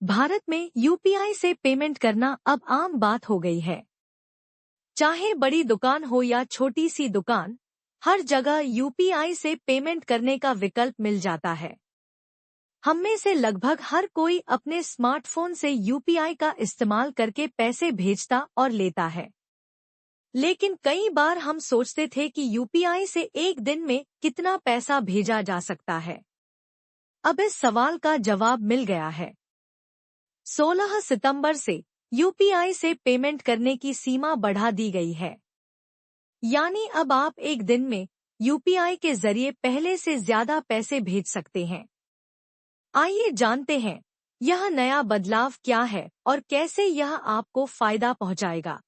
भारत में यूपीआई से पेमेंट करना अब आम बात हो गई है। चाहे बड़ी दुकान हो या छोटी सी दुकान, हर जगह यूपीआई से पेमेंट करने का विकल्प मिल जाता है। हम में से लगभग हर कोई अपने स्मार्टफोन से यूपीआई का इस्तेमाल करके पैसे भेजता और लेता है। लेकिन कई बार हम सोचते थे कि यूपीआई से एक दिन में कितना पैसा भेजा जा सकता है। अब इस सवाल का जवाब मिल गया है। 16 सितंबर से यूपीआई से पेमेंट करने की सीमा बढ़ा दी गई है। यानी अब आप एक दिन में यूपीआई के जरिए पहले से ज्यादा पैसे भेज सकते हैं। आइए जानते हैं यह नया बदलाव क्या है और कैसे यह आपको फायदा पहुंचाएगा।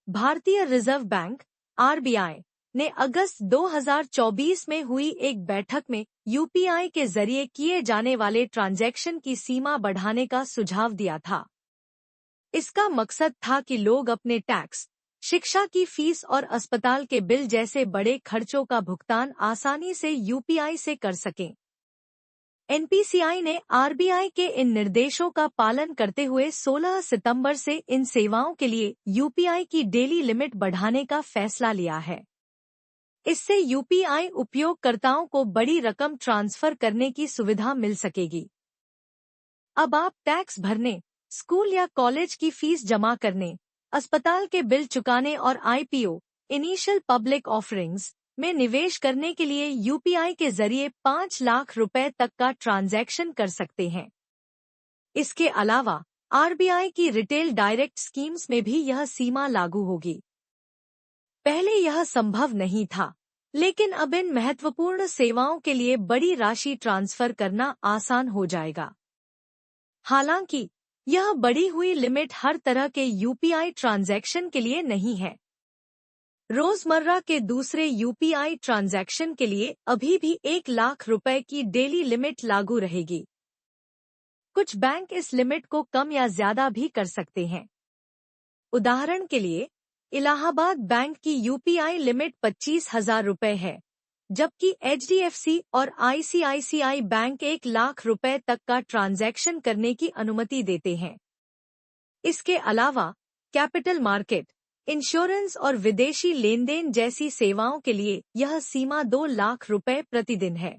भारतीय रिजर्व बैंक आरबीआई ने अगस्त 2024 में हुई एक बैठक में यूपीआई के जरिए किए जाने वाले ट्रांजैक्शन की सीमा बढ़ाने का सुझाव दिया था। इसका मकसद था कि लोग अपने टैक्स, शिक्षा की फीस और अस्पताल के बिल जैसे बड़े खर्चों का भुगतान आसानी से यूपीआई से कर सकें। एनपीसीआई ने आरबीआई के इन निर्देशों का पालन करते हुए 16 सितंबर से इन सेवाओं के लिए यूपीआई की डेली लिमिट बढ़ाने का फैसला लिया है। इससे यूपीआई उपयोगकर्ताओं को बड़ी रकम ट्रांसफर करने की सुविधा मिल सकेगी। अब आप टैक्स भरने, स्कूल या कॉलेज की फीस जमा करने, अस्पताल के बिल चुकाने और आईपीओ इनिशियल पब्लिक ऑफरिंग्स में निवेश करने के लिए यूपीआई के जरिए 5 लाख रुपए तक का ट्रांजैक्शन कर सकते हैं। इसके अलावा आरबीआई की रिटेल डायरेक्ट स्कीम्स में भी यह सीमा लागू होगी। पहले यह संभव नहीं था, लेकिन अब इन महत्वपूर्ण सेवाओं के लिए बड़ी राशि ट्रांसफर करना आसान हो जाएगा। हालांकि यह बढ़ी हुई लिमिट हर तरह के यूपीआई ट्रांजैक्शन के लिए नहीं है। रोजमर्रा के दूसरे यूपीआई ट्रांजैक्शन के लिए अभी भी 1 लाख रुपए की डेली लिमिट लागू रहेगी। कुछ बैंक इस लिमिट को कम या ज्यादा भी कर सकते हैं। उदाहरण के लिए, इलाहाबाद बैंक की यूपीआई लिमिट 25,000 रुपए है, जबकि एचडीएफसी और आईसीआईसीआई बैंक 1 लाख रुपए तक का ट्रांजैक्शन करने की अनुमति देते हैं। इसके अलावा कैपिटल मार्केट, इंश्योरेंस और विदेशी लेनदेन जैसी सेवाओं के लिए यह सीमा 2 लाख रुपए प्रतिदिन है।